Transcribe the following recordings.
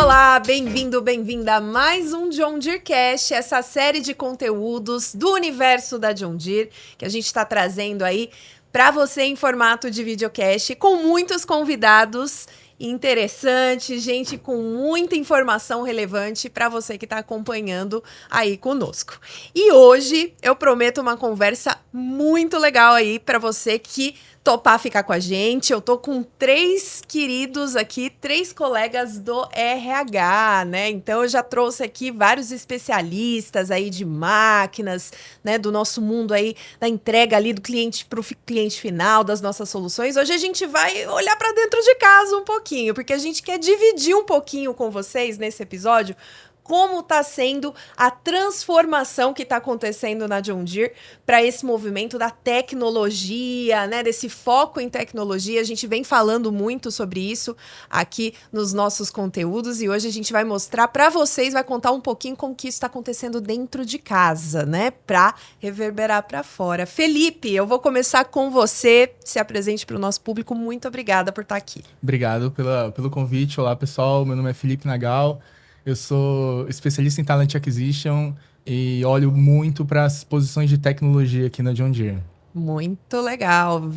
Olá, bem-vindo, bem-vinda a mais um John Deere Cast, essa série de conteúdos do universo da John Deere que a gente está trazendo aí para você em formato de videocast, com muitos convidados interessantes, gente com muita informação relevante para você que está acompanhando aí conosco. E hoje eu prometo uma conversa muito legal aí para você que topar ficar com a gente. Eu tô com 3 queridos aqui, 3 colegas do RH, né? Então eu já trouxe aqui vários especialistas aí de máquinas, né? Do nosso mundo aí, da entrega ali do cliente para o cliente final, das nossas soluções. Hoje a gente vai olhar para dentro de casa um pouquinho, porque a gente quer dividir um pouquinho com vocês nesse episódio como está sendo a transformação que está acontecendo na John Deere para esse movimento da tecnologia, né? Desse foco em tecnologia. A gente vem falando muito sobre isso aqui nos nossos conteúdos e hoje a gente vai mostrar para vocês, vai contar um pouquinho como que isso está acontecendo dentro de casa, né? Para reverberar para fora. Felipe, eu vou começar com você. Se apresente para o nosso público. Muito obrigada por estar aqui. Obrigado pelo convite. Olá, pessoal. Meu nome é Felipe Nagal. Eu sou especialista em Talent Acquisition e olho muito para as posições de tecnologia aqui na John Deere. Muito legal.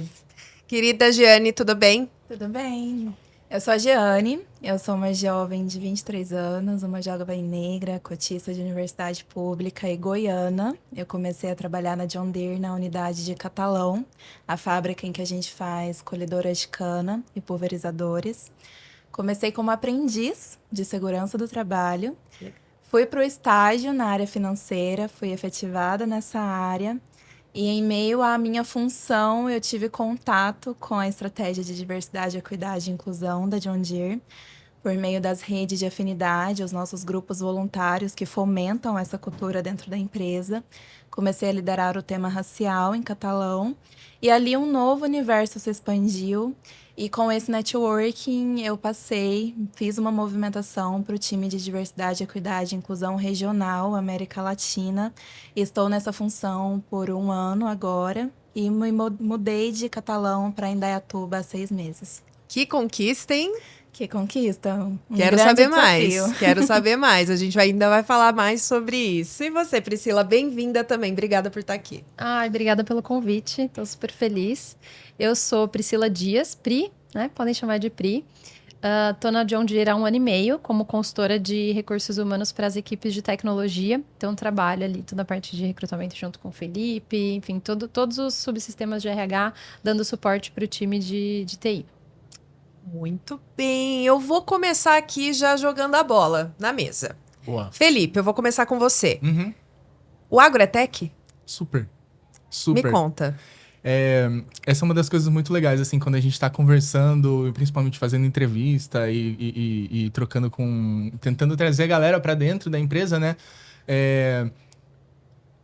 Querida Giane, tudo bem? Tudo bem. Eu sou a Giane, eu sou uma jovem de 23 anos, uma jovem negra, cotista de universidade pública e goiana. Eu comecei a trabalhar na John Deere na unidade de Catalão, a fábrica em que a gente faz colhedoras de cana e pulverizadores. Comecei como aprendiz de segurança do trabalho. Fui para o estágio na área financeira, fui efetivada nessa área. E em meio à minha função, eu tive contato com a estratégia de diversidade, equidade e inclusão da John Deere, por meio das redes de afinidade, os nossos grupos voluntários que fomentam essa cultura dentro da empresa. Comecei a liderar o tema racial em Catalão, e ali um novo universo se expandiu. E com esse networking, eu fiz uma movimentação para o time de diversidade, equidade e inclusão regional, América Latina. Estou nessa função por 1 ano agora e me mudei de Catalão para Indaiatuba há 6 meses. Que conquista, hein? Que conquista! Quero saber mais. Quero saber mais. A gente ainda vai falar mais sobre isso. E você, Priscila, bem-vinda também. Obrigada por estar aqui. Obrigada pelo convite. Estou super feliz. Eu sou Priscila Dias, Pri, né? Podem chamar de Pri. Estou na John Deere há 1 ano e meio como consultora de recursos humanos para as equipes de tecnologia. Então, trabalho ali toda a parte de recrutamento junto com o Felipe, enfim, todos os subsistemas de RH, dando suporte para o time de TI. Muito bem. Eu vou começar aqui já jogando a bola na mesa. Boa. Felipe, eu vou começar com você. Uhum. O agro é tech? Super. Me conta. Essa é uma das coisas muito legais, assim, quando a gente está conversando, principalmente fazendo entrevista e trocando tentando trazer a galera para dentro da empresa, né?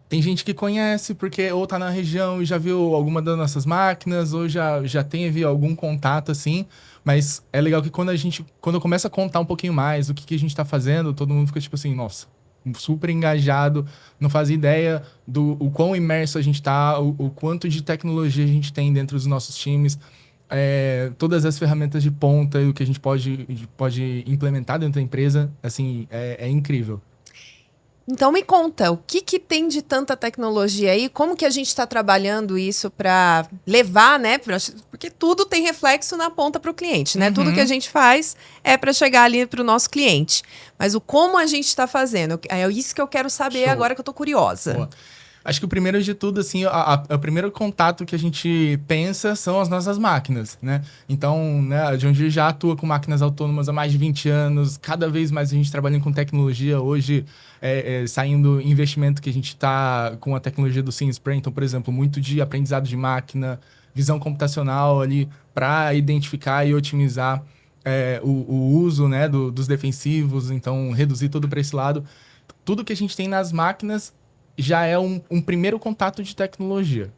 Tem gente que conhece porque ou tá na região e já viu alguma das nossas máquinas, ou já teve algum contato, assim. Mas é legal que quando eu começo a contar um pouquinho mais do que a gente tá fazendo, todo mundo fica tipo assim, nossa, super engajado, não faz ideia do o quão imerso a gente tá, o quanto de tecnologia a gente tem dentro dos nossos times, todas as ferramentas de ponta, o que a gente pode implementar dentro da empresa, assim, é incrível. Então me conta, o que tem de tanta tecnologia aí? Como que a gente está trabalhando isso para levar, né? Porque tudo tem reflexo na ponta para o cliente, né? Uhum. Tudo que a gente faz é para chegar ali para o nosso cliente. Mas o como a gente está fazendo, é isso que eu quero saber. Show. Agora que eu tô curiosa. Boa. Acho que o primeiro de tudo, assim, o primeiro contato que a gente pensa são as nossas máquinas, né? Então, né, a John Deere já atua com máquinas autônomas há mais de 20 anos, cada vez mais a gente trabalhando com tecnologia. Hoje, saindo investimento que a gente está com a tecnologia do Sim Spray, então, por exemplo, muito de aprendizado de máquina, visão computacional ali para identificar e otimizar o uso, né, dos defensivos, então reduzir tudo para esse lado. Tudo que a gente tem nas máquinas já é um primeiro contato de tecnologia.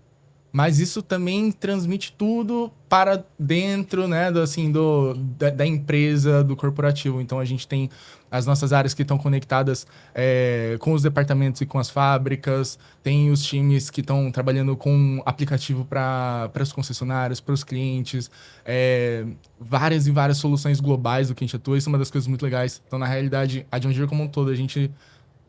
mas isso também transmite tudo para dentro, né, da empresa, do corporativo. Então, a gente tem as nossas áreas que estão conectadas com os departamentos e com as fábricas, tem os times que estão trabalhando com aplicativo para os concessionários, para os clientes, várias e várias soluções globais do que a gente atua. Isso é uma das coisas muito legais. Então, na realidade, a John Deere como um todo, a gente,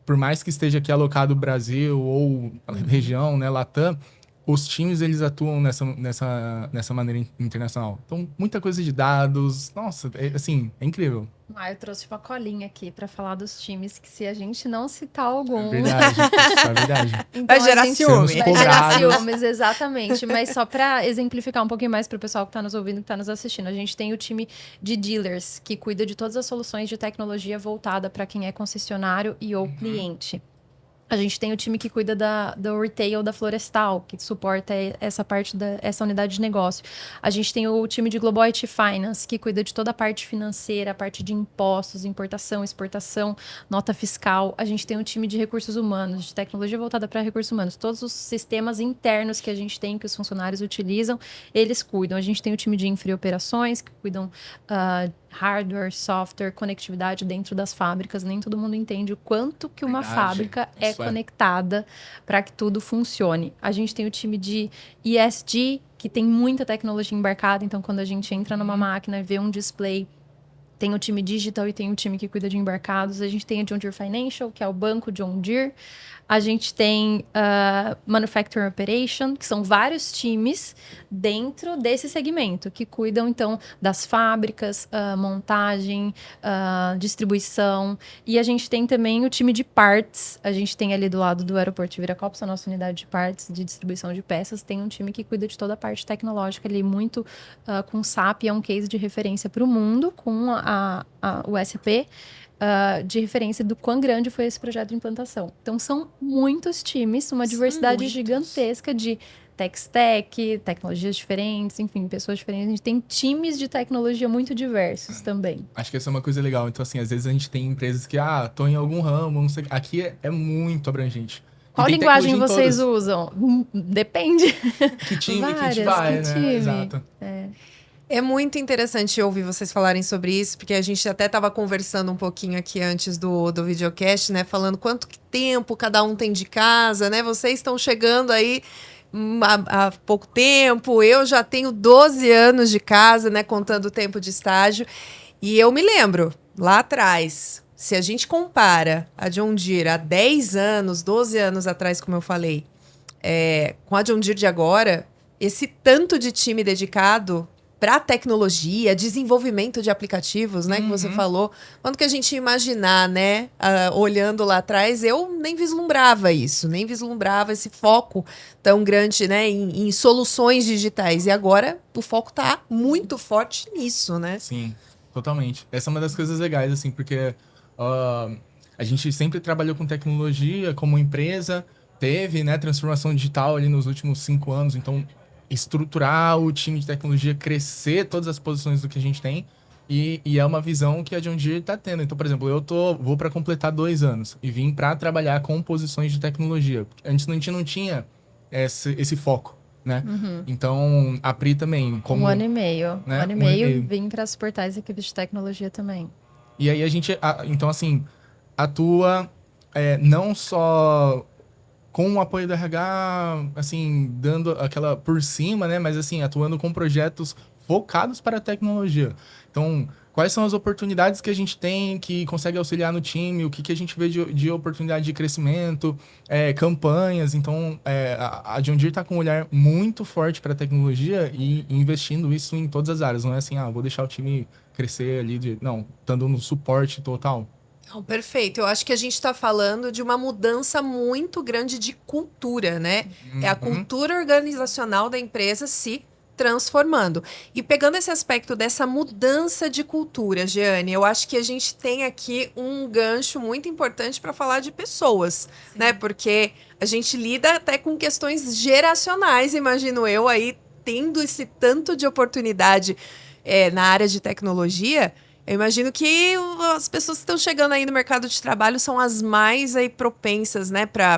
por mais que esteja aqui alocado Brasil ou região, né, Latam, os times, eles atuam nessa maneira internacional. Então, muita coisa de dados. Nossa, é incrível. Eu trouxe uma colinha aqui para falar dos times, que se a gente não citar algum... Verdade, isso é verdade. Então, Vai gerar ciúme. Vai gerar ciúmes, exatamente. Mas só para exemplificar um pouquinho mais para o pessoal que está nos ouvindo, que está nos assistindo, a gente tem o time de dealers, que cuida de todas as soluções de tecnologia voltada para quem é concessionário e ou cliente. A gente tem o time que cuida do retail da Florestal, que suporta essa parte essa unidade de negócio. A gente tem o time de Global IT Finance, que cuida de toda a parte financeira, a parte de impostos, importação, exportação, nota fiscal. A gente tem o time de recursos humanos, de tecnologia voltada para recursos humanos. Todos os sistemas internos que a gente tem, que os funcionários utilizam, eles cuidam. A gente tem o time de infra e operações, que cuidam hardware, software, conectividade dentro das fábricas. Nem todo mundo entende o quanto que uma fábrica é conectada para que tudo funcione. A gente tem o time de ESG, que tem muita tecnologia embarcada. Então, quando a gente entra numa máquina e vê um display, tem o time digital e tem o time que cuida de embarcados. A gente tem a John Deere Financial, que é o banco John Deere. A gente tem Manufacturing Operation, que são vários times dentro desse segmento, que cuidam, então, das fábricas, montagem, distribuição. E a gente tem também o time de parts. A gente tem ali do lado do aeroporto de Viracopos, a nossa unidade de parts, de distribuição de peças. Tem um time que cuida de toda a parte tecnológica ali, muito com SAP. É um case de referência para o mundo, com o SAP. De referência do quão grande foi esse projeto de implantação. Então, são muitos times, uma diversidade gigantesca de tech, tecnologias diferentes, enfim, pessoas diferentes. A gente tem times de tecnologia muito diversos também. Acho que essa é uma coisa legal. Então, assim, às vezes a gente tem empresas que, tô em algum ramo, não sei. Aqui é muito abrangente. Qual linguagem vocês usam? Depende. Que time que a gente vai, né? Time. Exato. É muito interessante ouvir vocês falarem sobre isso, porque a gente até estava conversando um pouquinho aqui antes do videocast, né? Falando quanto tempo cada um tem de casa, né? Vocês estão chegando aí há pouco tempo. Eu já tenho 12 anos de casa, né? Contando o tempo de estágio. E eu me lembro, lá atrás, se a gente compara a John Deere há 10 anos, 12 anos atrás, como eu falei, com a John Deere de agora, esse tanto de time dedicado para tecnologia, desenvolvimento de aplicativos, né, que você falou. Quando que a gente ia imaginar, né, olhando lá atrás, eu nem vislumbrava isso, nem vislumbrava esse foco tão grande, né, em soluções digitais. E agora o foco está muito forte nisso, né? Sim, totalmente. Essa é uma das coisas legais, assim, porque a gente sempre trabalhou com tecnologia como empresa, teve, né, transformação digital ali nos últimos 5 anos, então estruturar o time de tecnologia, crescer todas as posições do que a gente tem, e é uma visão que a John Deere está tendo. Então, por exemplo, vou para completar 2 anos e vim para trabalhar com posições de tecnologia. Antes a gente não tinha esse foco, né? Então, a Pri também. Como, 1 ano e meio. Né? 1 ano e meio, vim para suportar as equipes de tecnologia também. E aí a gente, então assim, atua não só com o apoio do RH, assim, dando aquela por cima, né? Mas, assim, atuando com projetos focados para a tecnologia. Então, quais são as oportunidades que a gente tem que consegue auxiliar no time? O que a gente vê de oportunidade de crescimento? Campanhas. Então, a John Deere está com um olhar muito forte para a tecnologia e investindo isso em todas as áreas. Não é assim, vou deixar o time crescer ali. Não, dando no suporte total. Não, perfeito. Eu acho que a gente está falando de uma mudança muito grande de cultura, né? É a cultura organizacional da empresa se transformando. E pegando esse aspecto dessa mudança de cultura, Jeane, eu acho que a gente tem aqui um gancho muito importante para falar de pessoas, né? Porque a gente lida até com questões geracionais, imagino eu, aí tendo esse tanto de oportunidade na área de tecnologia. Eu imagino que as pessoas que estão chegando aí no mercado de trabalho são as mais aí propensas, né, para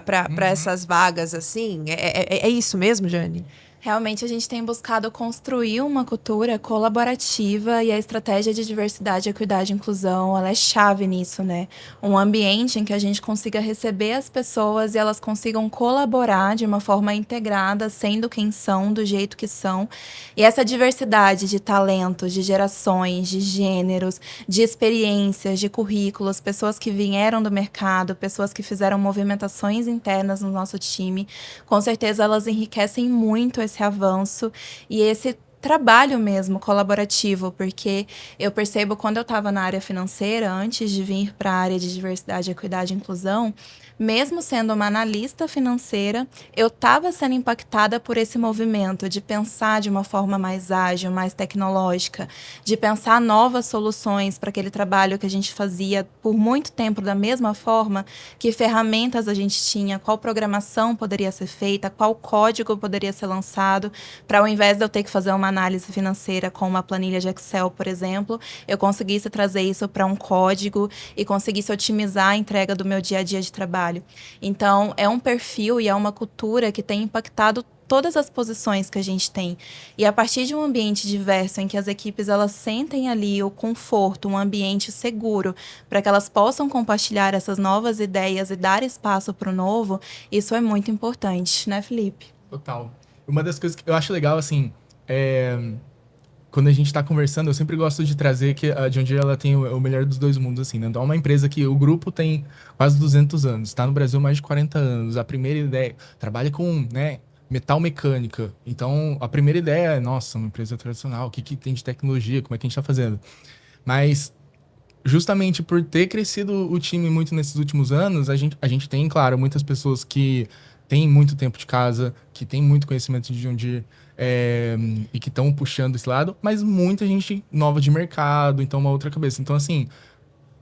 essas vagas, assim. É isso mesmo, Jane? Realmente a gente tem buscado construir uma cultura colaborativa e a estratégia de diversidade, equidade e inclusão, ela é chave nisso, né? Um ambiente em que a gente consiga receber as pessoas e elas consigam colaborar de uma forma integrada, sendo quem são, do jeito que são. E essa diversidade de talentos, de gerações, de gêneros, de experiências, de currículos, pessoas que vieram do mercado, pessoas que fizeram movimentações internas no nosso time, com certeza elas enriquecem muito esse avanço e esse trabalho mesmo colaborativo, porque eu percebo quando eu estava na área financeira, antes de vir para a área de diversidade, equidade e inclusão, mesmo sendo uma analista financeira, eu estava sendo impactada por esse movimento de pensar de uma forma mais ágil, mais tecnológica, de pensar novas soluções para aquele trabalho que a gente fazia por muito tempo da mesma forma, que ferramentas a gente tinha, qual programação poderia ser feita, qual código poderia ser lançado, para ao invés de eu ter que fazer uma análise financeira com uma planilha de Excel, por exemplo, eu conseguisse trazer isso para um código e conseguisse otimizar a entrega do meu dia a dia de trabalho. Então, é um perfil e é uma cultura que tem impactado todas as posições que a gente tem. E a partir de um ambiente diverso, em que as equipes elas sentem ali o conforto, um ambiente seguro, para que elas possam compartilhar essas novas ideias e dar espaço para o novo, isso é muito importante, né, Felipe? Total. Uma das coisas que eu acho legal, assim, quando a gente tá conversando, eu sempre gosto de trazer que a John Deere, ela tem o melhor dos dois mundos, assim, né? Então, é uma empresa que o grupo tem quase 200 anos, está no Brasil há mais de 40 anos. A primeira ideia, trabalha com, né, metal mecânica. Então, a primeira ideia é, nossa, uma empresa tradicional, o que tem de tecnologia, como é que a gente tá fazendo? Mas, justamente por ter crescido o time muito nesses últimos anos, a gente tem, claro, muitas pessoas que têm muito tempo de casa, que têm muito conhecimento de John Deere, e que estão puxando esse lado, mas muita gente nova de mercado, então uma outra cabeça. Então, assim,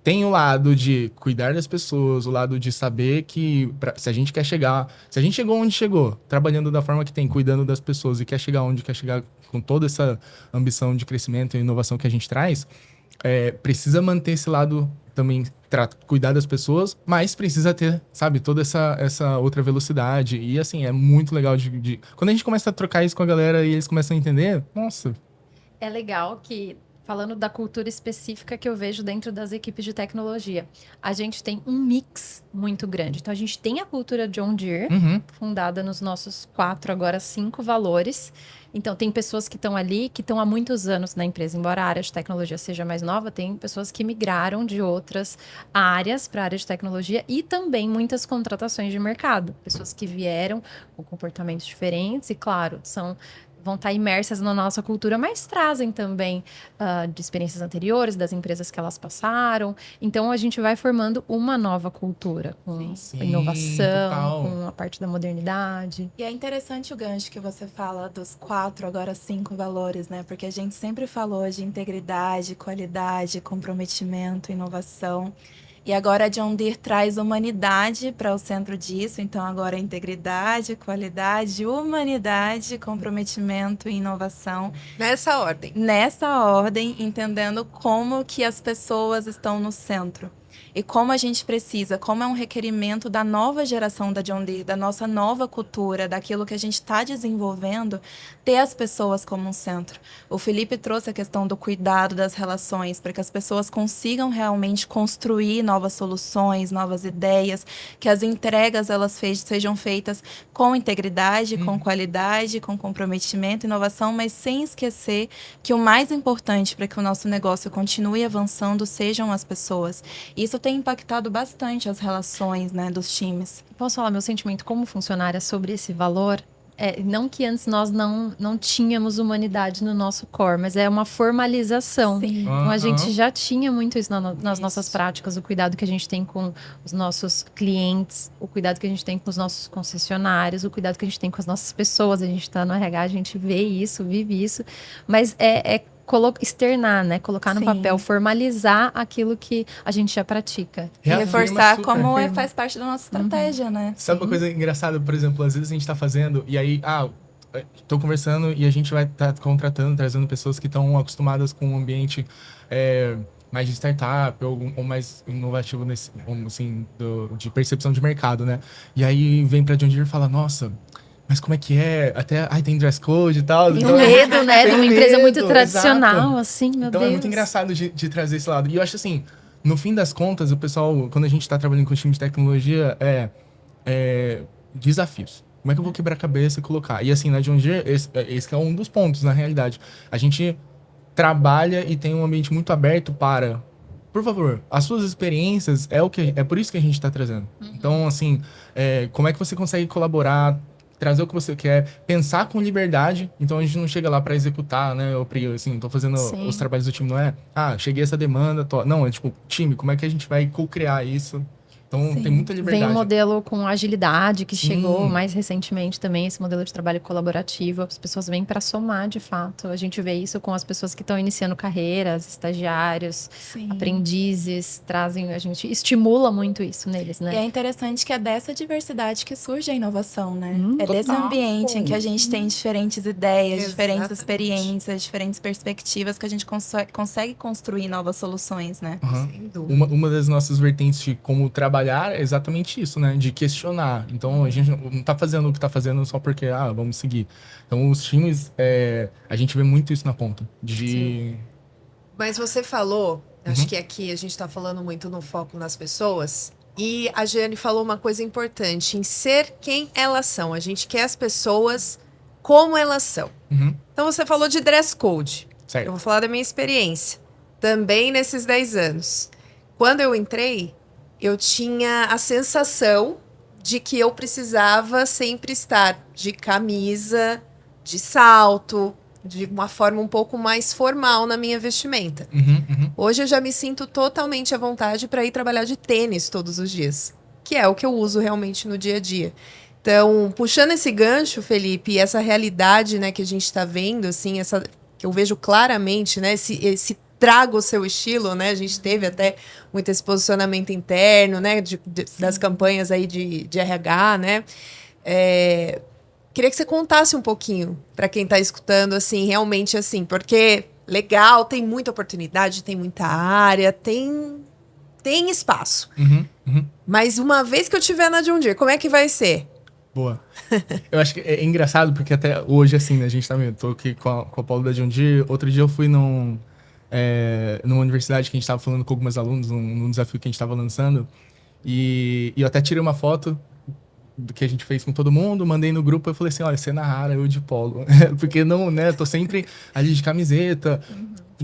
tem o lado de cuidar das pessoas, o lado de saber que se a gente quer chegar, se a gente chegou onde chegou, trabalhando da forma que tem, cuidando das pessoas e quer chegar onde quer chegar com toda essa ambição de crescimento e inovação que a gente traz, precisa manter esse lado também, cuidar das pessoas, mas precisa ter, sabe, toda essa outra velocidade. E, assim, é muito legal quando a gente começa a trocar isso com a galera e eles começam a entender, nossa. É legal que, falando da cultura específica que eu vejo dentro das equipes de tecnologia, a gente tem um mix muito grande. Então, a gente tem a cultura John Deere, fundada nos nossos 4, agora 5 valores. Então, tem pessoas que estão ali, que estão há muitos anos na empresa. Embora a área de tecnologia seja mais nova, tem pessoas que migraram de outras áreas para a área de tecnologia e também muitas contratações de mercado. Pessoas que vieram com comportamentos diferentes e, claro, vão estar imersas na nossa cultura, mas trazem também de experiências anteriores, das empresas que elas passaram. Então, a gente vai formando uma nova cultura, com inovação, total. com a parte da modernidade. E é interessante o gancho que você fala dos 4, agora 5 valores, né? Porque a gente sempre falou de integridade, qualidade, comprometimento, inovação. E agora a John Deere traz humanidade para o centro disso. Então, agora integridade, qualidade, humanidade, comprometimento e inovação. Nessa ordem. Nessa ordem, entendendo como que as pessoas estão no centro. E como a gente precisa, como é um requerimento da nova geração da John Deere, da nossa nova cultura, daquilo que a gente está desenvolvendo, ter as pessoas como um centro. O Felipe trouxe a questão do cuidado das relações, para que as pessoas consigam realmente construir novas soluções, novas ideias, que as entregas elas sejam feitas com integridade, com qualidade, com comprometimento, inovação, mas sem esquecer que o mais importante para que o nosso negócio continue avançando sejam as pessoas. Isso tem impactado bastante as relações, né, dos times. Posso falar meu sentimento como funcionária sobre esse valor? Não que antes nós não tínhamos humanidade no nosso core, mas é uma formalização. Sim. Então, a gente já tinha muito isso nas nossas práticas, o cuidado que a gente tem com os nossos clientes, o cuidado que a gente tem com os nossos concessionários, o cuidado que a gente tem com as nossas pessoas. A gente está no RH, a gente vê isso, vive isso, mas externar, né? Colocar no Sim. papel, formalizar aquilo que a gente já pratica. E Reafirma reforçar super. como faz parte da nossa estratégia, né? Sabe uma coisa engraçada, por exemplo, às vezes a gente tá fazendo e aí, tô conversando e a gente vai estar contratando, trazendo pessoas que estão acostumadas com um ambiente mais de startup ou mais inovativo assim, de percepção de mercado, né? E aí vem pra John Deere e fala, nossa, mas como é que é? Até, tem dress code e tal. Tem então, um medo, né? De uma empresa muito medo, tradicional, exato. assim, meu Então Deus. é muito engraçado de trazer esse lado. E eu acho assim, no fim das contas, o pessoal, quando a gente tá trabalhando com o time de tecnologia, desafios. Como é que eu vou quebrar a cabeça e colocar? E assim, na John Deere, esse é um dos pontos, na realidade. A gente trabalha e tem um ambiente muito aberto para... Por favor, as suas experiências é por isso que a gente está trazendo. Então, assim, como é que você consegue colaborar, trazer o que você quer, pensar com liberdade. Então, a gente não chega lá para executar, né? Ou assim, tô fazendo Sim. os trabalhos do time, não é? Cheguei a essa demanda, não, é tipo, time, como é que a gente vai co-criar isso? Então, Sim. tem muita liberdade. Vem um modelo com agilidade que Sim. chegou mais recentemente também, esse modelo de trabalho colaborativo. As pessoas vêm para somar, de fato. A gente vê isso com as pessoas que estão iniciando carreiras, estagiários, Sim. aprendizes, a gente estimula muito isso neles, né? E é interessante que é dessa diversidade que surge a inovação, né? É Total. desse ambiente em que a gente tem diferentes ideias, diferentes Exatamente. experiências, diferentes perspectivas que a gente consegue construir novas soluções, né? Uhum. Sem dúvida. Uma das nossas vertentes de como trabalhar é exatamente isso, né? De questionar. Então, a gente não tá fazendo o que tá fazendo só porque, vamos seguir. Então, os times, a gente vê muito isso na ponta. Mas você falou, acho que aqui a gente tá falando muito no foco nas pessoas, e a Jeane falou uma coisa importante, em ser quem elas são. A gente quer as pessoas como elas são. Uhum. Então você falou de dress code. Certo. Eu vou falar da minha experiência. Também nesses 10 anos. Quando eu entrei, eu tinha a sensação de que eu precisava sempre estar de camisa, de salto, de uma forma um pouco mais formal na minha vestimenta. Uhum. Hoje eu já me sinto totalmente à vontade para ir trabalhar de tênis todos os dias, que é o que eu uso realmente no dia a dia. Então, puxando esse gancho, Felipe, e essa realidade, né, que a gente está vendo, assim, que eu vejo claramente, né, esse traga o seu estilo, né? A gente teve até muito esse posicionamento interno, né? Das campanhas aí de RH, né? Queria que você contasse um pouquinho para quem está escutando, assim, realmente assim, porque legal, tem muita oportunidade, tem muita área, tem espaço. Uhum. Mas uma vez que eu estiver na John Deere, como é que vai ser? Boa. Eu acho que é engraçado porque até hoje, assim, né, a gente tá vendo, tô aqui com a Paula da John Deere. Outro dia eu fui numa universidade que a gente tava falando com alguns alunos, num desafio que a gente tava lançando. E eu até tirei uma foto do que a gente fez com todo mundo, mandei no grupo, eu falei assim, olha, você na rara, eu de polo. Porque não, né, tô sempre ali de camiseta,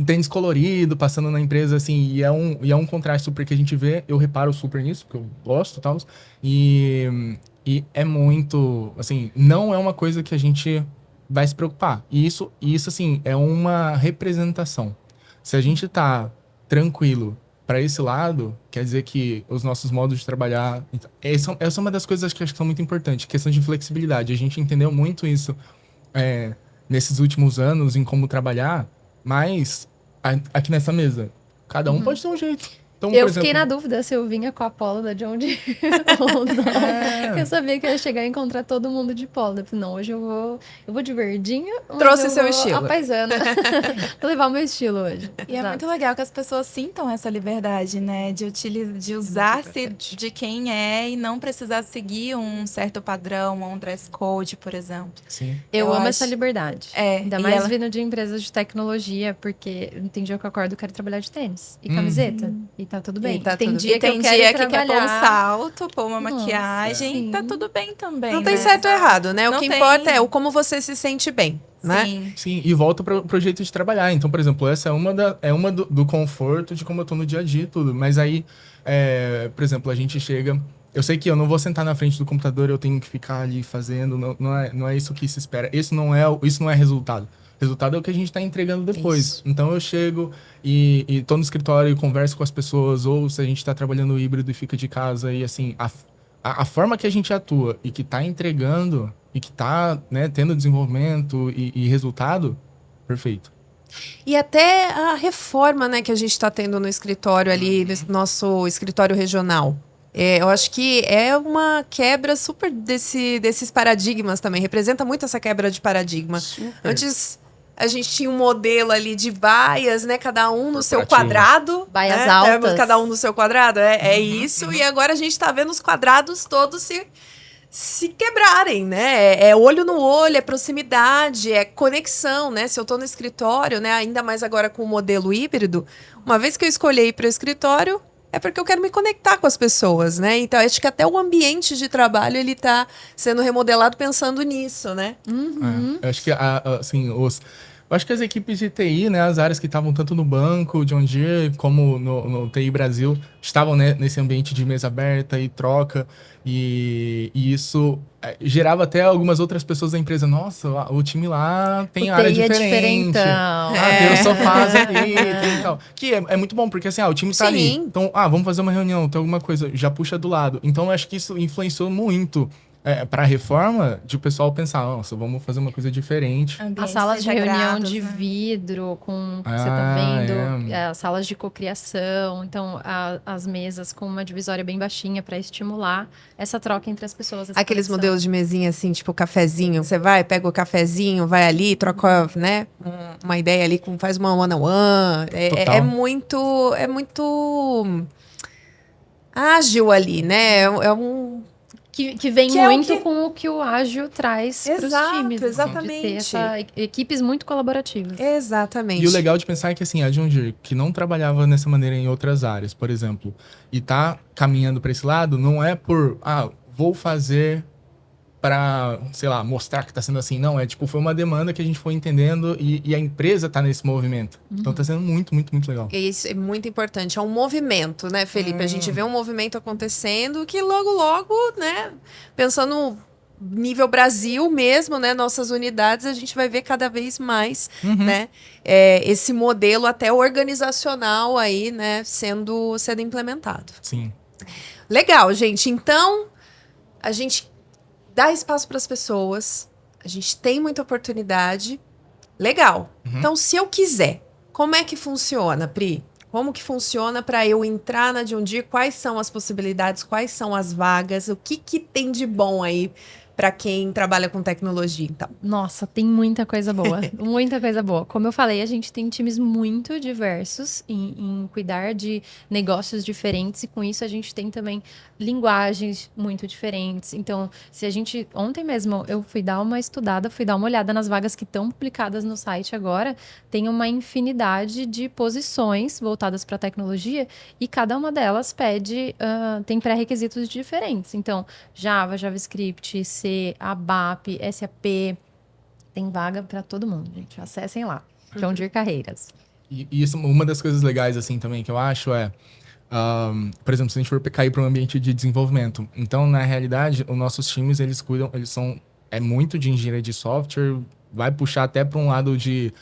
tênis colorido, passando na empresa, assim, e é um contraste super que a gente vê, eu reparo super nisso, porque eu gosto e tal, e é muito, assim, não é uma coisa que a gente vai se preocupar. E isso assim, é uma representação. Se a gente tá tranquilo para esse lado, quer dizer que os nossos modos de trabalhar... Essa é uma das coisas que eu acho que são muito importantes, questão de flexibilidade. A gente entendeu muito isso nesses últimos anos, em como trabalhar, mas aqui nessa mesa, cada um pode ter um jeito. Então, Eu por fiquei exemplo, na dúvida se eu vinha com a polo da John Deere ou não. Eu sabia que eu ia chegar e encontrar todo mundo de polo. Eu falei, não, hoje eu vou de verdinha. Hoje Trouxe eu seu vou estilo. A paisana. Vou levar o meu estilo hoje. E é Exato. muito legal que as pessoas sintam essa liberdade, né? De usar-se de quem é e não precisar seguir um certo padrão ou um dress code, por exemplo. sim. Eu Eu amo acho- essa liberdade. É, Ainda e mais ela- vindo de empresas de tecnologia, porque tem dia que eu acordo e quero trabalhar de tênis e camiseta. E tá tudo bem. E tá Tem tudo dia E que eu tem quero dia ir que quer pôr um trabalhar. salto, pôr uma Nossa, maquiagem, sim. tá tudo bem também, Não tem né? certo ou errado, né? O Não que tem. importa é o como você se sente bem, né? Sim. Sim, e volta pro jeito de trabalhar. Então, por exemplo, essa é uma do conforto de como eu tô no dia a dia e tudo. Mas aí, por exemplo, a gente chega... Eu sei que eu não vou sentar na frente do computador, eu tenho que ficar ali fazendo. Não é isso que se espera. Isso não é resultado. Resultado é o que a gente tá entregando depois. Isso. Então, eu chego e tô no escritório e converso com as pessoas. Ou se a gente tá trabalhando híbrido e fica de casa. E assim, a forma que a gente atua e que tá entregando... E que tá, né, tendo desenvolvimento e resultado, perfeito. E até a reforma, né, que a gente está tendo no escritório ali, no nosso escritório regional. Eu acho que é uma quebra super desses paradigmas também. Representa muito essa quebra de paradigma. Antes, a gente tinha um modelo ali de baias, né? Cada um no seu Corporativo. quadrado. Baias né? altas. Cada um no seu quadrado. É isso. E agora a gente está vendo os quadrados todos se quebrarem, né? É olho no olho, é proximidade, é conexão, né? Se eu tô no escritório, né? Ainda mais agora com o modelo híbrido, uma vez que eu escolhi ir para o escritório, é porque eu quero me conectar com as pessoas, né? Então, acho que até o ambiente de trabalho, ele tá sendo remodelado pensando nisso, né? Eu acho que, assim, eu acho que as equipes de TI, né, as áreas que estavam tanto no banco, John Deere, como no TI Brasil, estavam, né, nesse ambiente de mesa aberta e troca, e isso gerava até algumas outras pessoas da empresa. Nossa, o time lá tem O área TI é diferente. diferentão. Tem os sofás ali, tem tal. Que é muito bom, porque assim, o time tá ali. Sim. Então, vamos fazer uma reunião, tem alguma coisa, já puxa do lado. Então, eu acho que isso influenciou muito para a reforma, de o pessoal pensar, nossa, vamos fazer uma coisa diferente. As Ambientes salas de reunião integrados, de né? vidro, com que você tá vendo, É. as salas de cocriação, então as mesas com uma divisória bem baixinha para estimular essa troca entre as pessoas. essa Aqueles conexão. modelos de mesinha assim, tipo cafezinho. Você vai, pega o cafezinho, vai ali, troca, né? Uma ideia ali, faz uma one-on-one. Total. É muito ágil ali, né? É um. Que vem Que é o muito que- com o que o ágil traz para os Exato, times. assim, exatamente. de ter equipes muito colaborativas. Exatamente. E o legal de pensar é que, assim, a John Deere, que não trabalhava dessa maneira em outras áreas, por exemplo, e tá caminhando para esse lado, não é por, vou fazer para, sei lá, mostrar que tá sendo assim. Não, foi uma demanda que a gente foi entendendo e a empresa tá nesse movimento. Então tá sendo muito, muito, muito legal. E isso é muito importante. É um movimento, né, Felipe? A gente vê um movimento acontecendo que logo, né, pensando nível Brasil mesmo, né, nossas unidades, a gente vai ver cada vez mais, né, esse modelo até organizacional aí, né, sendo implementado. Sim. Legal, gente. Então, a gente dá espaço para as pessoas, a gente tem muita oportunidade. Legal. Então, se eu quiser, como é que funciona, Pri? Como que funciona para eu entrar na John Deere? Quais são as possibilidades? Quais são as vagas? O que tem de bom aí para quem trabalha com tecnologia, então? Nossa, tem muita coisa boa. Muita coisa boa. Como eu falei, a gente tem times muito diversos em cuidar de negócios diferentes e com isso a gente tem também linguagens muito diferentes. Então, se a gente... Ontem mesmo eu fui dar uma estudada, fui dar uma olhada nas vagas que estão publicadas no site agora. Tem uma infinidade de posições voltadas para tecnologia e cada uma delas tem pré-requisitos diferentes. Então, Java, JavaScript, C, ABAP, SAP, tem vaga para todo mundo, gente. Acessem lá. John Deere Carreiras. E isso, uma das coisas legais, assim, também, que eu acho por exemplo, se a gente for cair para um ambiente de desenvolvimento. Então, na realidade, os nossos times, eles são muito de engenharia de software, vai puxar até para um lado de...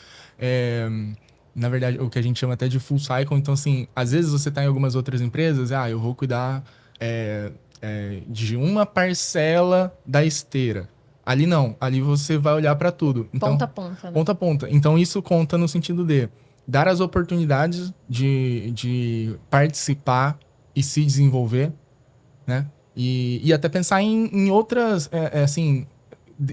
na verdade, o que a gente chama até de full cycle. Então, assim, às vezes você está em algumas outras empresas, eu vou cuidar de uma parcela da esteira. Ali não, ali você vai olhar para tudo. Então, Ponta a ponta, né? Ponta a ponta. Então, isso conta no sentido de dar as oportunidades de participar e se desenvolver, né? E até pensar em outras, assim,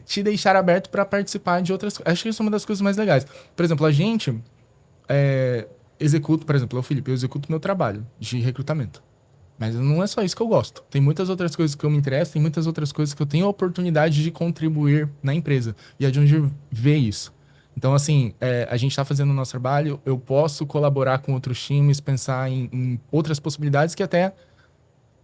te deixar aberto para participar de outras... Acho que isso é uma das coisas mais legais. Por exemplo, a gente executa, por exemplo, Felipe, eu executo meu trabalho de recrutamento. Mas não é só isso que eu gosto. Tem muitas outras coisas que eu me interesso, tem muitas outras coisas que eu tenho a oportunidade de contribuir na empresa. E a John Deere vê isso. Então, assim, a gente está fazendo o nosso trabalho, eu posso colaborar com outros times, pensar em outras possibilidades que até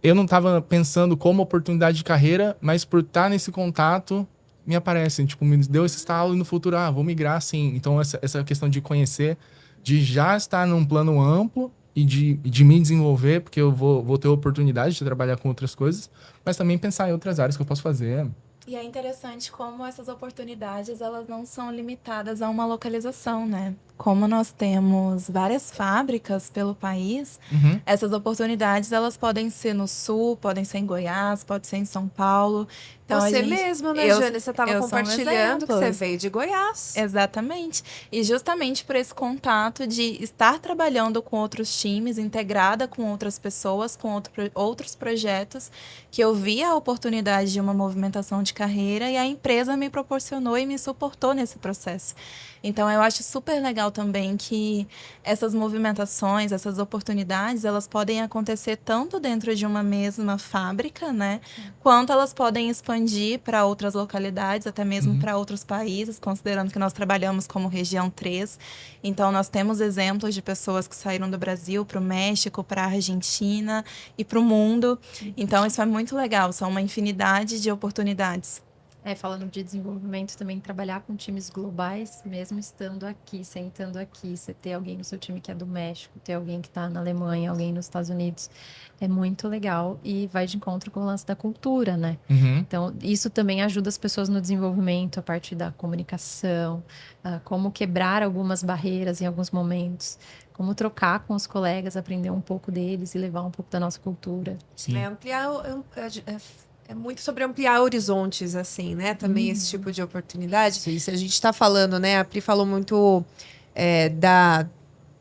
eu não estava pensando como oportunidade de carreira, mas por estar nesse contato, me aparecem. Tipo, me deu esse estalo e no futuro, vou migrar, sim. Então, essa questão de conhecer, de já estar num plano amplo, e de me desenvolver, porque eu vou ter a oportunidade de trabalhar com outras coisas, mas também pensar em outras áreas que eu posso fazer. E é interessante como essas oportunidades, elas não são limitadas a uma localização, né? Como nós temos várias fábricas pelo país, essas oportunidades, elas podem ser no Sul, podem ser em Goiás, pode ser em São Paulo. Então, Você mesmo, né, Jane? Você estava compartilhando que você veio de Goiás. Exatamente. E justamente por esse contato de estar trabalhando com outros times, integrada com outras pessoas, com outros projetos, que eu vi a oportunidade de uma movimentação de carreira e a empresa me proporcionou e me suportou nesse processo. Então, eu acho super legal também que essas movimentações, essas oportunidades, elas podem acontecer tanto dentro de uma mesma fábrica, né? Quanto elas podem expandir para outras localidades, até mesmo para outros países, considerando que nós trabalhamos como região 3. Então, nós temos exemplos de pessoas que saíram do Brasil para o México, para a Argentina e para o mundo. Então, isso é muito legal, são uma infinidade de oportunidades. Falando de desenvolvimento, também trabalhar com times globais, mesmo estando aqui, sentando aqui, você ter alguém no seu time que é do México, ter alguém que está na Alemanha, alguém nos Estados Unidos, é muito legal e vai de encontro com o lance da cultura, né? Então, isso também ajuda as pessoas no desenvolvimento, a partir da comunicação, como quebrar algumas barreiras em alguns momentos, como trocar com os colegas, aprender um pouco deles e levar um pouco da nossa cultura. Sim. É muito sobre ampliar horizontes, assim, né? Também esse tipo de oportunidade. Isso a gente está falando, né? A Pri falou muito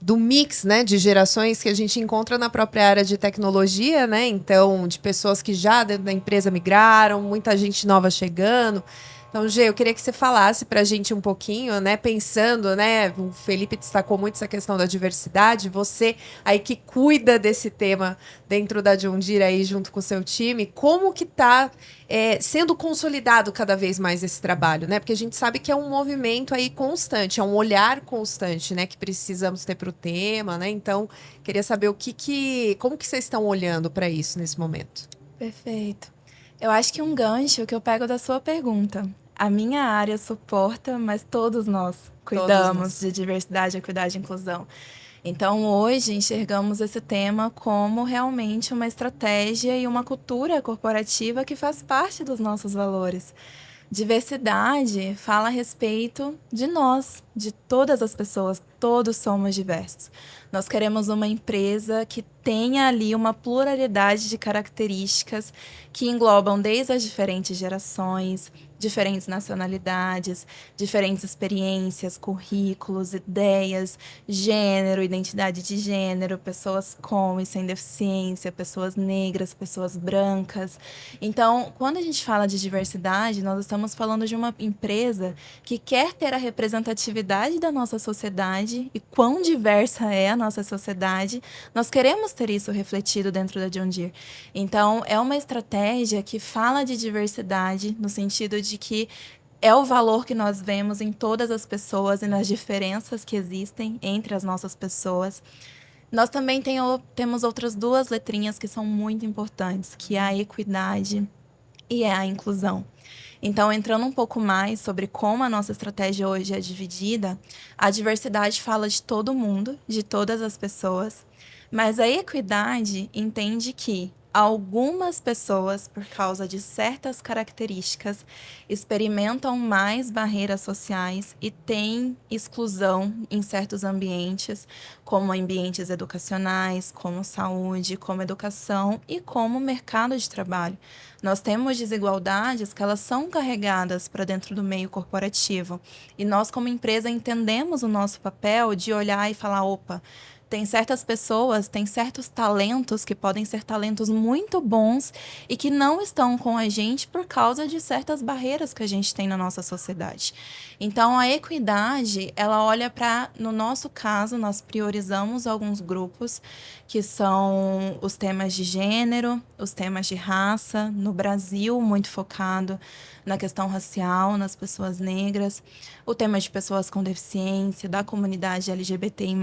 do mix, né? De gerações que a gente encontra na própria área de tecnologia, né? Então, de pessoas que já dentro da empresa migraram, muita gente nova chegando. Então, Gê, eu queria que você falasse para a gente um pouquinho, né? Pensando, né? O Felipe destacou muito essa questão da diversidade. Você aí que cuida desse tema dentro da John Deere aí junto com o seu time, como que está sendo consolidado cada vez mais esse trabalho, né? Porque a gente sabe que é um movimento aí constante, é um olhar constante, né? Que precisamos ter para o tema, né? Então, queria saber como que vocês estão olhando para isso nesse momento. Perfeito. Eu acho que um gancho que eu pego da sua pergunta. A minha área suporta, mas todos nós cuidamos de diversidade, equidade e inclusão. Então, hoje, enxergamos esse tema como realmente uma estratégia e uma cultura corporativa que faz parte dos nossos valores. Diversidade fala a respeito de nós, de todas as pessoas, todos somos diversos. Nós queremos uma empresa que tenha ali uma pluralidade de características que englobam desde as diferentes gerações, diferentes nacionalidades, diferentes experiências, currículos, ideias, gênero, identidade de gênero, pessoas com e sem deficiência, pessoas negras, pessoas brancas. Então, quando a gente fala de diversidade, nós estamos falando de uma empresa que quer ter a representatividade da nossa sociedade e quão diversa é a nossa sociedade. Nós queremos ter isso refletido dentro da John Deere. Então, é uma estratégia que fala de diversidade no sentido de que é o valor que nós vemos em todas as pessoas e nas diferenças que existem entre as nossas pessoas. Nós também temos outras duas letrinhas que são muito importantes, que é a equidade e é a inclusão. Então, entrando um pouco mais sobre como a nossa estratégia hoje é dividida, a diversidade fala de todo mundo, de todas as pessoas, mas a equidade entende que algumas pessoas, por causa de certas características, experimentam mais barreiras sociais e têm exclusão em certos ambientes, como ambientes educacionais, como saúde, como educação e como mercado de trabalho. Nós temos desigualdades que elas são carregadas para dentro do meio corporativo. E nós, como empresa, entendemos o nosso papel de olhar e falar, opa, tem certas pessoas, tem certos talentos que podem ser talentos muito bons e que não estão com a gente por causa de certas barreiras que a gente tem na nossa sociedade. Então, a equidade, ela olha para, no nosso caso, nós priorizamos alguns grupos que são os temas de gênero, os temas de raça, no Brasil, muito focado na questão racial, nas pessoas negras, o tema de pessoas com deficiência, da comunidade LGBTI+.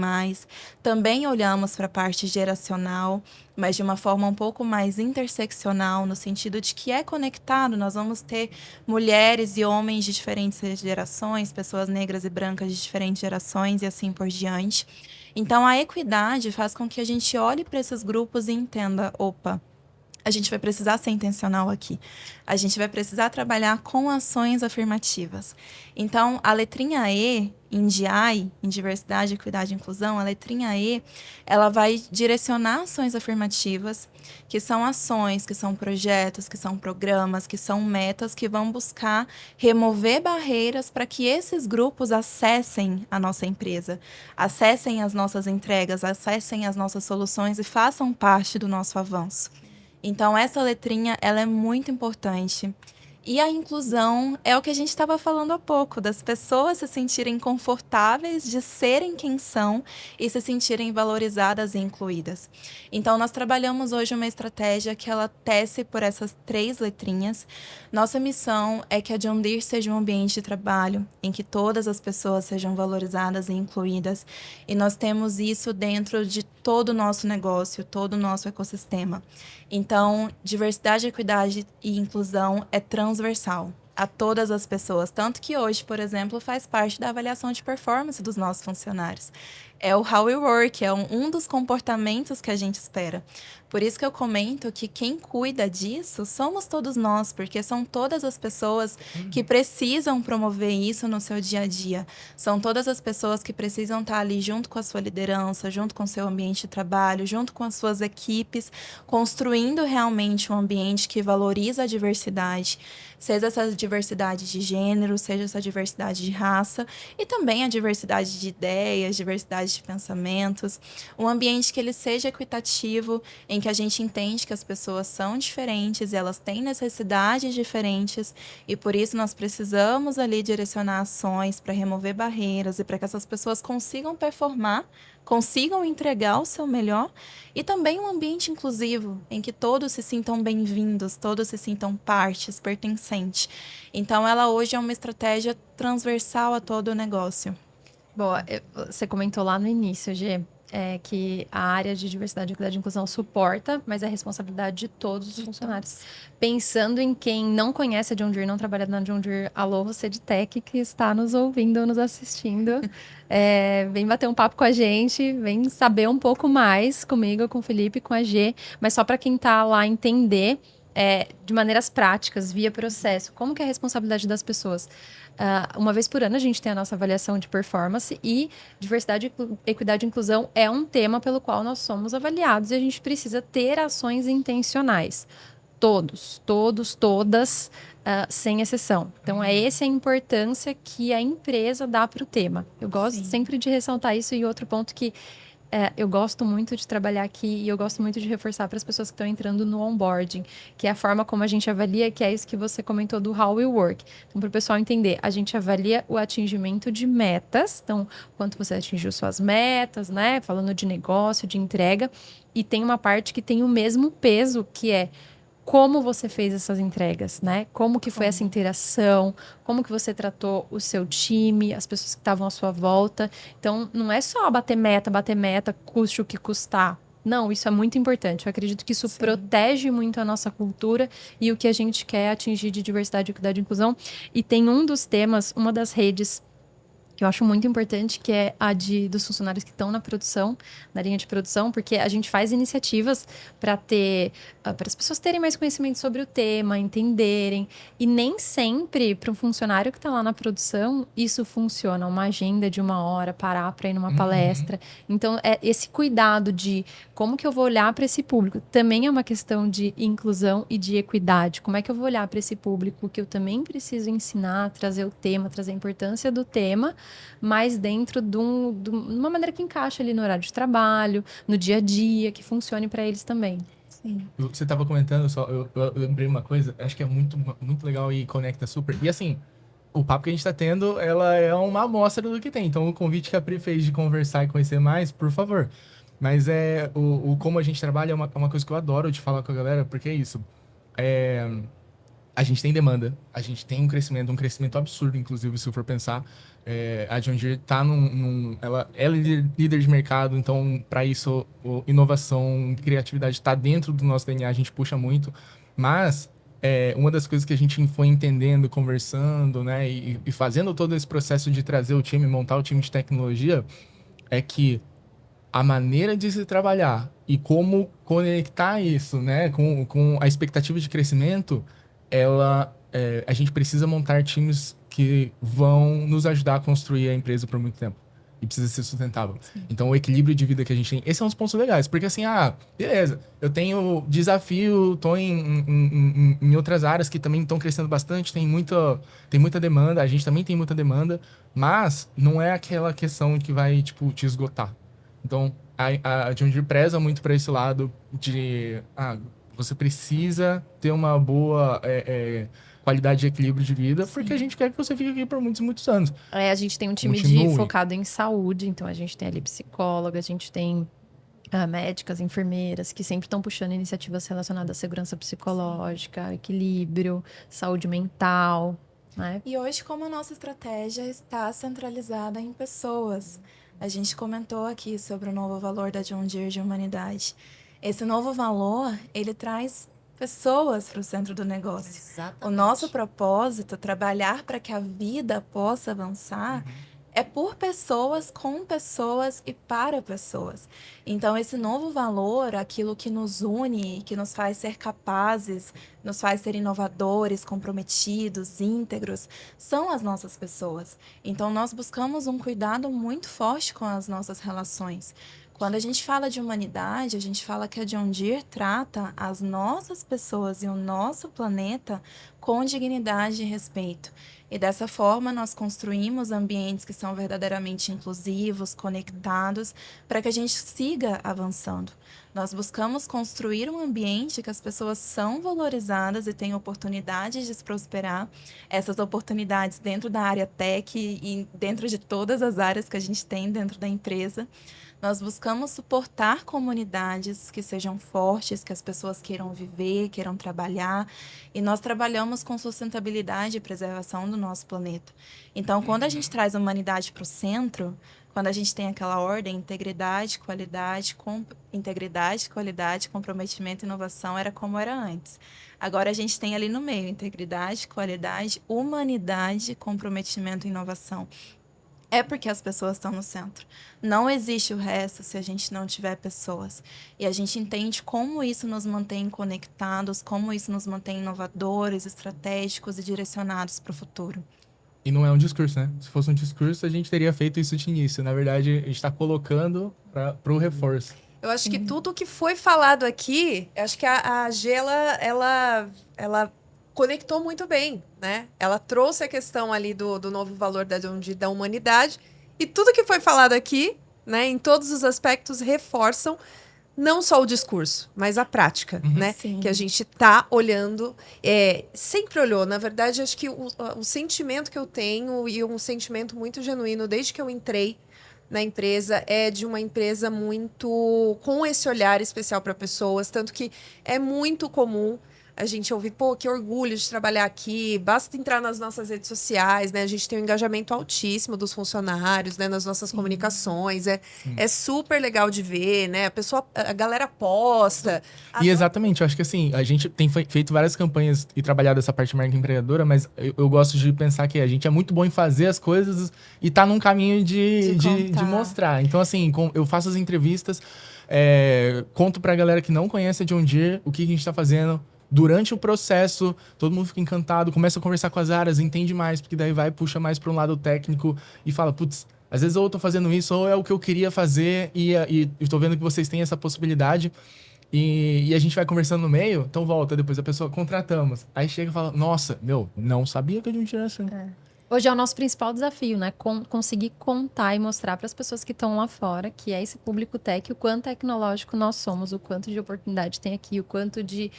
Também olhamos para a parte geracional, mas de uma forma um pouco mais interseccional, no sentido de que é conectado, nós vamos ter mulheres e homens de diferentes gerações, pessoas negras e brancas de diferentes gerações e assim por diante. Então, a equidade faz com que a gente olhe para esses grupos e entenda, opa, a gente vai precisar ser intencional aqui. A gente vai precisar trabalhar com ações afirmativas. Então, a letrinha E, em DI, em diversidade, equidade e inclusão, a letrinha E, ela vai direcionar ações afirmativas, que são ações, que são projetos, que são programas, que são metas que vão buscar remover barreiras para que esses grupos acessem a nossa empresa, acessem as nossas entregas, acessem as nossas soluções e façam parte do nosso avanço. Então, essa letrinha, ela é muito importante. E a inclusão é o que a gente estava falando há pouco, das pessoas se sentirem confortáveis de serem quem são e se sentirem valorizadas e incluídas. Então, nós trabalhamos hoje uma estratégia que ela tece por essas 3 letrinhas. Nossa missão é que a John Deere seja um ambiente de trabalho em que todas as pessoas sejam valorizadas e incluídas. E nós temos isso dentro de todo o nosso negócio, todo o nosso ecossistema. Então, diversidade, equidade e inclusão é transversal a todas as pessoas. Tanto que hoje, por exemplo, faz parte da avaliação de performance dos nossos funcionários. É o How We Work, é um dos comportamentos que a gente espera. Por isso que eu comento que quem cuida disso somos todos nós, porque são todas as pessoas que precisam promover isso no seu dia a dia. São todas as pessoas que precisam estar ali junto com a sua liderança, junto com o seu ambiente de trabalho, junto com as suas equipes, construindo realmente um ambiente que valoriza a diversidade, seja essa diversidade de gênero, seja essa diversidade de raça e também a diversidade de ideias, diversidade de pensamentos, um ambiente que ele seja equitativo, em que a gente entende que as pessoas são diferentes e elas têm necessidades diferentes e por isso nós precisamos ali direcionar ações para remover barreiras e para que essas pessoas consigam performar, consigam entregar o seu melhor e também um ambiente inclusivo, em que todos se sintam bem-vindos, todos se sintam partes, pertencentes. Então, ela hoje é uma estratégia transversal a todo o negócio. Boa, você comentou lá no início, Gê, que a área de diversidade, equidade e inclusão suporta, mas é responsabilidade de todos os funcionários. Pensando em quem não conhece a John Deere, não trabalha na John Deere, alô, você de tech que está nos ouvindo, nos assistindo, vem bater um papo com a gente, vem saber um pouco mais comigo, com o Felipe, com a Gê, mas só para quem está lá entender de maneiras práticas, via processo, como que é a responsabilidade das pessoas. Uma vez por ano a gente tem a nossa avaliação de performance e diversidade, equidade e inclusão é um tema pelo qual nós somos avaliados e a gente precisa ter ações intencionais. Todos, todas, sem exceção. Então, essa a importância que a empresa dá para o tema. Eu gosto sempre de ressaltar isso e outro ponto que eu gosto muito de trabalhar aqui e eu gosto muito de reforçar para as pessoas que estão entrando no onboarding, que é a forma como a gente avalia, que é isso que você comentou do How We Work. Então, para o pessoal entender, a gente avalia o atingimento de metas, então, quanto você atingiu suas metas, né? Falando de negócio, de entrega, e tem uma parte que tem o mesmo peso, que é como você fez essas entregas, né? Como que foi essa interação, como que você tratou o seu time, as pessoas que estavam à sua volta. Então, não é só bater meta, custe o que custar. Não, isso é muito importante. Eu acredito que isso protege muito a nossa cultura e o que a gente quer atingir de diversidade, equidade e inclusão. E tem um dos temas, uma das redes que eu acho muito importante, que é a dos funcionários que estão na produção, na linha de produção, porque a gente faz iniciativas para as pessoas terem mais conhecimento sobre o tema, entenderem, e nem sempre para um funcionário que está lá na produção, isso funciona, uma agenda de 1 hora, parar para ir numa palestra. Então, esse cuidado de como que eu vou olhar para esse público, também é uma questão de inclusão e de equidade. Como é que eu vou olhar para esse público que eu também preciso ensinar, trazer o tema, trazer a importância do tema, mas dentro de uma maneira que encaixa ali no horário de trabalho, no dia a dia, que funcione para eles também. Sim. O que você estava comentando, eu lembrei uma coisa, acho que é muito, muito legal e conecta super. E assim, o papo que a gente está tendo, ela é uma amostra do que tem. Então, o convite que a Pri fez de conversar e conhecer mais, por favor. Mas como a gente trabalha é uma coisa que eu adoro de falar com a galera, porque é isso. A gente tem demanda, a gente tem um crescimento absurdo, inclusive, se for pensar. A John Deere tá ela é líder de mercado, então, para isso, inovação, criatividade está dentro do nosso DNA, a gente puxa muito. Mas, uma das coisas que a gente foi entendendo, conversando, né, e fazendo todo esse processo de trazer o time, montar o time de tecnologia, é que a maneira de se trabalhar e como conectar isso, né, com a expectativa de crescimento, a gente precisa montar times que vão nos ajudar a construir a empresa por muito tempo. E precisa ser sustentável. Sim. Então, o equilíbrio de vida que a gente tem... Esses são os pontos legais. Porque assim, beleza, eu tenho desafio, tô em outras áreas que também estão crescendo bastante, tem muita demanda, a gente também tem muita demanda, mas não é aquela questão que vai, tipo, te esgotar. Então, a John Deere preza muito para esse lado de... você precisa ter uma boa qualidade e equilíbrio de vida, porque a gente quer que você fique aqui por muitos, muitos anos. A gente tem um time focado em saúde, então a gente tem ali psicóloga, a gente tem médicas, enfermeiras, que sempre estão puxando iniciativas relacionadas à segurança psicológica, equilíbrio, saúde mental, né? E hoje, como a nossa estratégia está centralizada em pessoas, a gente comentou aqui sobre o novo valor da John Deere de humanidade. Esse novo valor, ele traz pessoas para o centro do negócio. Exatamente. O nosso propósito, trabalhar para que a vida possa avançar, é por pessoas, com pessoas e para pessoas. Então, esse novo valor, aquilo que nos une, que nos faz ser capazes, nos faz ser inovadores, comprometidos, íntegros, são as nossas pessoas. Então, nós buscamos um cuidado muito forte com as nossas relações. Quando a gente fala de humanidade, a gente fala que a John Deere trata as nossas pessoas e o nosso planeta com dignidade e respeito. E dessa forma, nós construímos ambientes que são verdadeiramente inclusivos, conectados, para que a gente siga avançando. Nós buscamos construir um ambiente que as pessoas são valorizadas e têm oportunidades de se prosperar. Essas oportunidades dentro da área tech e dentro de todas as áreas que a gente tem dentro da empresa. Nós buscamos suportar comunidades que sejam fortes, que as pessoas queiram viver, queiram trabalhar. E nós trabalhamos com sustentabilidade e preservação do nosso planeta. Então, quando a gente traz a humanidade para o centro, quando a gente tem aquela ordem, integridade, qualidade, comprometimento e inovação, era como era antes. Agora a gente tem ali no meio, integridade, qualidade, humanidade, comprometimento e inovação. É porque as pessoas estão no centro. Não existe o resto se a gente não tiver pessoas. E a gente entende como isso nos mantém conectados, como isso nos mantém inovadores, estratégicos e direcionados para o futuro. E não é um discurso, né? Se fosse um discurso, a gente teria feito isso de início. Na verdade, a gente está colocando para o reforço. Eu acho que tudo que foi falado aqui, acho que a Gela, ela conectou muito bem, né? Ela trouxe a questão ali do novo valor da humanidade. E tudo que foi falado aqui, né, em todos os aspectos, reforçam não só o discurso, mas a prática, né? Sim. Que a gente tá olhando, sempre olhou. Na verdade, acho que o sentimento que eu tenho, e um sentimento muito genuíno desde que eu entrei na empresa, é de uma empresa muito com esse olhar especial para pessoas, tanto que é muito comum a gente ouvir, pô, que orgulho de trabalhar aqui, basta entrar nas nossas redes sociais, né? A gente tem um engajamento altíssimo dos funcionários, né? Nas nossas comunicações, é super legal de ver, né? A galera posta. E exatamente, eu acho que assim, a gente tem feito várias campanhas e trabalhado essa parte de marca empreendedora, mas eu gosto de pensar que a gente é muito bom em fazer as coisas e tá num caminho de mostrar. Então, assim, eu faço as entrevistas, conto pra galera que não conhece a John Deere o que a gente tá fazendo. Durante o processo, todo mundo fica encantado, começa a conversar com as áreas, entende mais, porque daí puxa mais para um lado técnico e fala, putz, às vezes ou eu tô fazendo isso, ou é o que eu queria fazer e tô vendo que vocês têm essa possibilidade. E a gente vai conversando no meio, então volta, depois a pessoa, contratamos. Aí chega e fala, nossa, não sabia que a gente era assim. Hoje é o nosso principal desafio, né? Conseguir contar e mostrar para as pessoas que estão lá fora, que é esse público tech, o quanto tecnológico nós somos, o quanto de oportunidade tem aqui, o quanto de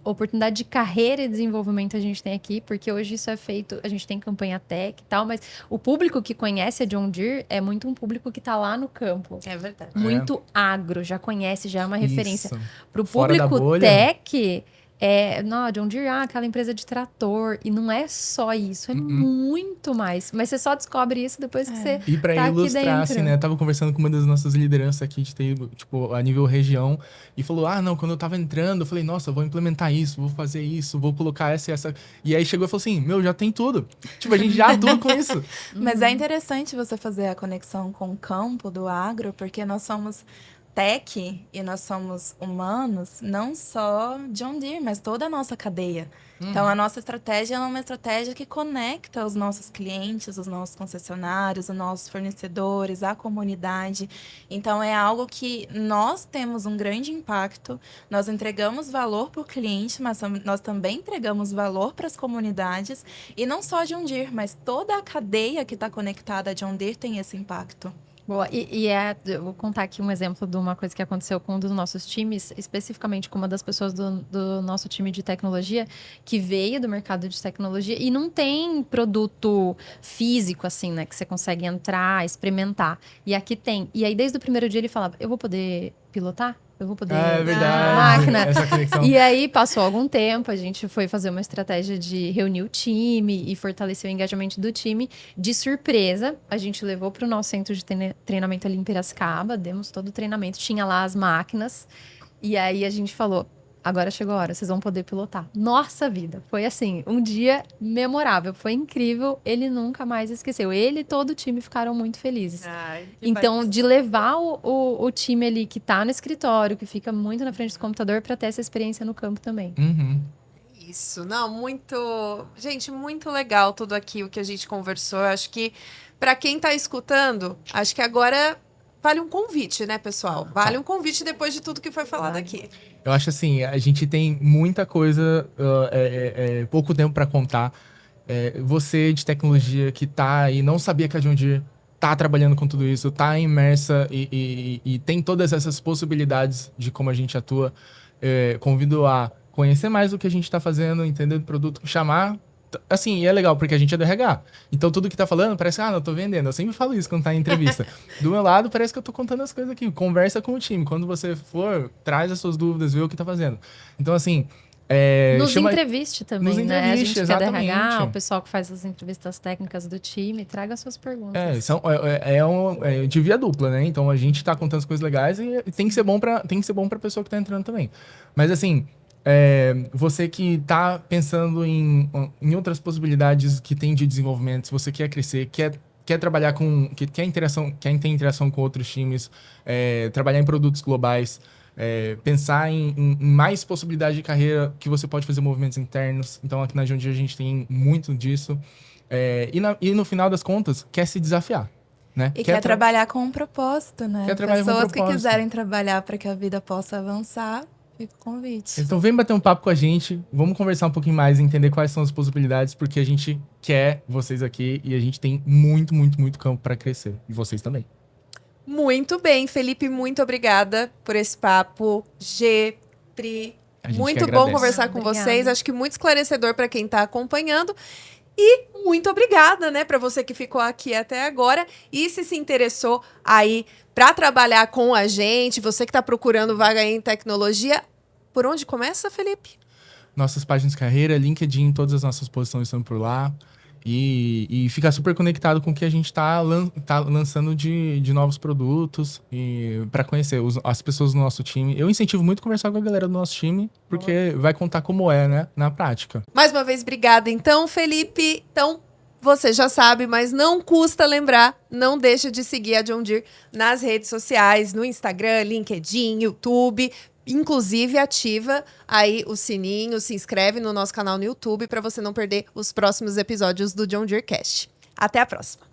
oportunidade de carreira e desenvolvimento a gente tem aqui, porque hoje isso é feito, a gente tem campanha tech e tal, mas o público que conhece a John Deere é muito um público que está lá no campo. É verdade. Muito agro, já conhece, já é uma referência. Para o Fora da público bolha. tech... não, John Deere, aquela empresa de trator. E não é só isso, é muito mais. Mas você só descobre isso depois que você E pra tá aqui ilustrar, dentro. assim, né? Eu tava conversando com uma das nossas lideranças aqui de TI, tipo, a nível região, e falou, não, quando eu tava entrando, eu falei, nossa, eu vou implementar isso, vou fazer isso, vou colocar essa e essa. E aí chegou e falou assim, já tem tudo. Tipo, a gente já atua com isso. Mas é interessante você fazer a conexão com o campo do agro, porque nós somos tech e nós somos humanos, não só John Deere, mas toda a nossa cadeia. Então, a nossa estratégia é uma estratégia que conecta os nossos clientes, os nossos concessionários, os nossos fornecedores, a comunidade. Então, é algo que nós temos um grande impacto, nós entregamos valor para o cliente, mas nós também entregamos valor para as comunidades. E não só John Deere, mas toda a cadeia que está conectada a John Deere tem esse impacto. Boa, eu vou contar aqui um exemplo de uma coisa que aconteceu com um dos nossos times, especificamente com uma das pessoas do nosso time de tecnologia, que veio do mercado de tecnologia e não tem produto físico, assim, né, que você consegue entrar, experimentar. E aqui tem. E aí, desde o primeiro dia, ele falava: eu vou poder pilotar? Eu vou poder É verdade. a máquina. Essa conexão. E aí, passou algum tempo, a gente foi fazer uma estratégia de reunir o time e fortalecer o engajamento do time. De surpresa, a gente levou para o nosso centro de treinamento ali em Piracicaba, demos todo o treinamento, tinha lá as máquinas. E aí, a gente falou: agora chegou a hora, vocês vão poder pilotar. Nossa vida, foi assim, um dia memorável, foi incrível, ele nunca mais esqueceu. Ele e todo o time ficaram muito felizes. Ai, que Então, bacana. de levar o time ali que tá no escritório, que fica muito na frente do computador, para ter essa experiência no campo também. Uhum. Isso, não, muito. Gente, muito legal tudo aqui o que a gente conversou. Eu acho que, para quem tá escutando, acho que agora vale um convite, né, pessoal? Vale um convite depois de tudo que foi falado aqui. Eu acho assim, a gente tem muita coisa, pouco tempo para contar. Você de tecnologia que tá aí, não sabia que a John Deere tá trabalhando com tudo isso, tá imersa e tem todas essas possibilidades de como a gente atua. Convido a conhecer mais o que a gente tá fazendo, entender o produto, chamar. Assim, e é legal, porque a gente é do RH. Então, tudo que tá falando, parece, não, eu tô vendendo. Eu sempre falo isso quando tá em entrevista. Do meu lado, parece que eu tô contando as coisas aqui. Conversa com o time. Quando você for, traz as suas dúvidas, vê o que tá fazendo. Então, assim... Nos entreviste também, nos né? A gente entreviste, que é do RH, exatamente. o pessoal que faz as entrevistas técnicas do time, traga suas perguntas. De via dupla, né? Então, a gente tá contando as coisas legais e tem que ser bom pra pessoa que tá entrando também. Mas, assim... você que está pensando em outras possibilidades que tem de desenvolvimento, se você quer crescer, quer trabalhar quer ter interação com outros times, trabalhar em produtos globais, pensar em mais possibilidades de carreira que você pode fazer movimentos internos. Então, aqui na John Deere a gente tem muito disso. E no final das contas, quer se desafiar. Né? E quer trabalhar com um propósito, né? Quer trabalhar com um Pessoas que propósito. quiserem trabalhar para que a vida possa avançar, fica o convite. Então vem bater um papo com a gente, vamos conversar um pouquinho mais, entender quais são as possibilidades, porque a gente quer vocês aqui e a gente tem muito, muito, muito campo para crescer. E vocês também. Muito bem, Felipe, muito obrigada por esse papo. G, Pri, A gente muito que bom agradece. conversar com Obrigada. vocês. Acho que muito esclarecedor para quem está acompanhando. E muito obrigada, né, para você que ficou aqui até agora e se interessou aí para trabalhar com a gente, você que está procurando vaga em tecnologia, por onde começa, Felipe? Nossas páginas de carreira, LinkedIn, todas as nossas posições estão por lá. E ficar super conectado com o que a gente tá lançando de novos produtos e para conhecer as pessoas do nosso time. Eu incentivo muito conversar com a galera do nosso time, porque vai contar como né, na prática. Mais uma vez, obrigada então, Felipe. Então, você já sabe, mas não custa lembrar, não deixa de seguir a John Deere nas redes sociais, no Instagram, LinkedIn, YouTube. Inclusive, ativa aí o sininho, se inscreve no nosso canal no YouTube para você não perder os próximos episódios do John Deere Cast. Até a próxima!